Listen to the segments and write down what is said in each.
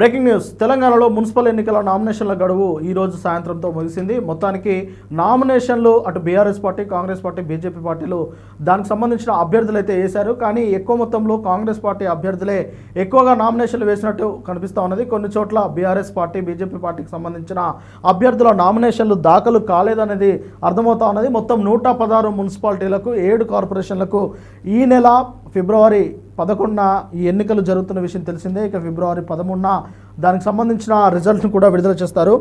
Breaking news. తెలంగాణలో municipal ఎన్నికల నామినేషన్ల గడువు ఈ రోజు సాయంత్రంతో ముగిసింది. మొత్తానికి నామినేషన్లు అటు BRS party, Congress party, BJP పార్టీలు దానికి సంబంధించిన అభ్యర్థులు అయితే వేశారు. కానీ ఎక్కువ మొత్తంలో కాంగ్రెస్ పార్టీ అభ్యర్థులే ఎక్కువగా నామినేషన్లు వేసినట్టు కనిపిస్తూ ఉన్నది. కొన్ని చోట్ల బీఆర్ఎస్ పార్టీ, బీజేపీ పార్టీకి సంబంధించిన అభ్యర్థుల నామినేషన్లు దాఖలు కాలేదనేది అర్థమవుతా ఉన్నది. మొత్తం 116 మున్సిపాలిటీలకు 7 కార్పొరేషన్లకు ఈ నెల ఫిబ్రవరి 11న ఈ ఎన్నికలు జరుగుతున్న విషయం తెలిసిందే. ఇక ఫిబ్రవరి 13న దానికి సంబంధించిన రిజల్ట్ను కూడా విడుదల చేస్తారు.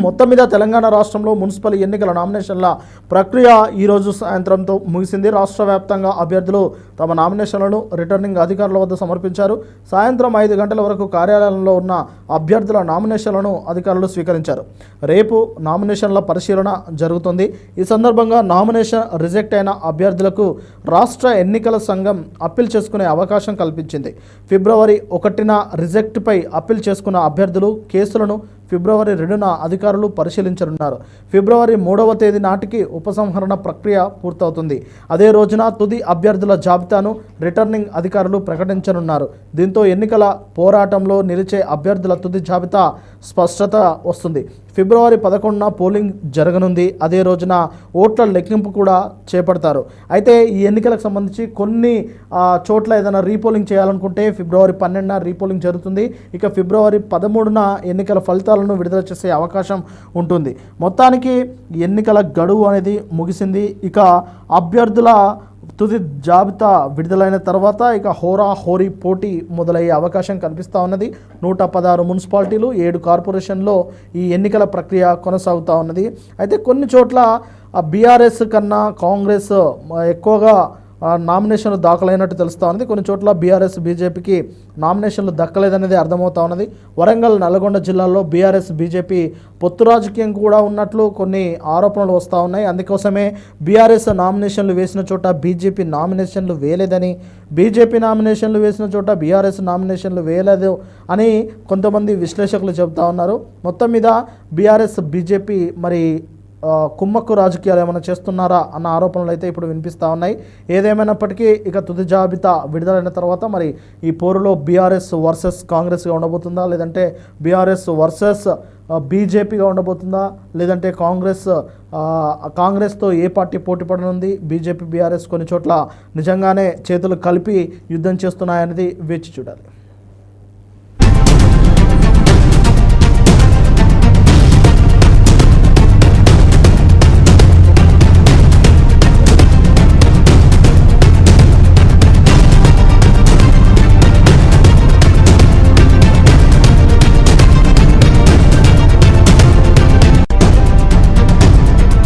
మొత్తం మీద తెలంగాణ రాష్ట్రంలో మున్సిపల్ ఎన్నికల నామినేషన్ల ప్రక్రియ ఈరోజు సాయంత్రంతో ముగిసింది. రాష్ట్ర వ్యాప్తంగా అభ్యర్థులు తమ నామినేషన్లను రిటర్నింగ్ అధికారుల వద్ద సమర్పించారు. సాయంత్రం 5 గంటల వరకు కార్యాలయంలో ఉన్న అభ్యర్థుల నామినేషన్లను అధికారులు స్వీకరించారు. రేపు నామినేషన్ల పరిశీలన జరుగుతుంది. ఈ సందర్భంగా నామినేషన్ రిజెక్ట్ అయిన అభ్యర్థులకు రాష్ట్ర ఎన్నికల సంఘం అప్పీల్ చేసుకునే అవకాశం కల్పించింది. ఫిబ్రవరి 1న రిజెక్ట్పై అప్పీల్ చేసుకున్న అభ్యర్థులు కేసులను ఫిబ్రవరి 2న అధికారులు పరిశీలించనున్నారు. ఫిబ్రవరి 3వ తేదీ నాటికి ఉపసంహరణ ప్రక్రియ పూర్తవుతుంది. అదే రోజున తుది అభ్యర్థుల జాబితాను రిటర్నింగ్ అధికారులు ప్రకటించనున్నారు. దీంతో ఎన్నికల పోరాటంలో నిలిచే అభ్యర్థుల తుది జాబితా స్పష్టత వస్తుంది. ఫిబ్రవరి 11న పోలింగ్ జరగనుంది. అదే రోజున ఓట్ల లెక్కింపు కూడా చేపడతారు. అయితే ఈ ఎన్నికలకు సంబంధించి కొన్ని చోట్ల ఏదైనా రీపోలింగ్ చేయాలనుకుంటే ఫిబ్రవరి 12న రీపోలింగ్ జరుగుతుంది. ఇక ఫిబ్రవరి 13న ఎన్నికల ఫలితాలను విడుదల చేసే అవకాశం ఉంటుంది. మొత్తానికి ఎన్నికల గడువు అనేది ముగిసింది. ఇక అభ్యర్థుల తుది జాబితా విడుదలైన తర్వాత ఇక హోరీ పోటీ మొదలయ్యే అవకాశం కనిపిస్తూ ఉన్నది. 116 మున్సిపాలిటీలు, 7 కార్పొరేషన్లో ఈ ఎన్నికల ప్రక్రియ కొనసాగుతూ ఉన్నది. అయితే కొన్ని చోట్ల బీఆర్ఎస్ కన్నా కాంగ్రెస్ ఎక్కువగా నామినేషన్లు దాఖలైనట్టు తెలుస్తూ ఉన్నది. కొన్ని చోట్ల బీఆర్ఎస్, బీజేపీకి నామినేషన్లు దక్కలేదనేది అర్థమవుతా ఉన్నది. వరంగల్, నల్గొండ జిల్లాల్లో బీఆర్ఎస్, బీజేపీ పొత్తు రాజకీయం కూడా ఉన్నట్లు కొన్ని ఆరోపణలు వస్తూ ఉన్నాయి. అందుకోసమే బీఆర్ఎస్ నామినేషన్లు వేసిన చోట బీజేపీ నామినేషన్లు వేయలేదని, బీజేపీ నామినేషన్లు వేసిన చోట బీఆర్ఎస్ నామినేషన్లు వేయలేదు అని కొంతమంది విశ్లేషకులు చెబుతూ ఉన్నారు. మొత్తం మీద బీఆర్ఎస్, బీజేపీ మరి కుమ్మక్కు రాజకీయాలు ఏమైనా చేస్తున్నారా అన్న ఆరోపణలు అయితే ఇప్పుడు వినిపిస్తూ ఉన్నాయి. ఏదేమైనప్పటికీ ఇక తుది జాబితా విడుదలైన తర్వాత మరి ఈ పోరులో బీఆర్ఎస్ వర్సెస్ కాంగ్రెస్గా ఉండబోతుందా, లేదంటే బీఆర్ఎస్ వర్సెస్ బీజేపీగా ఉండబోతుందా, లేదంటే కాంగ్రెస్తో ఏ పార్టీ పోటీ పడనుంది? బీజేపీ, బీఆర్ఎస్ కొన్ని చోట్ల నిజంగానే చేతులు కలిపి యుద్ధం చేస్తున్నాయనేది వేచి చూడాలి.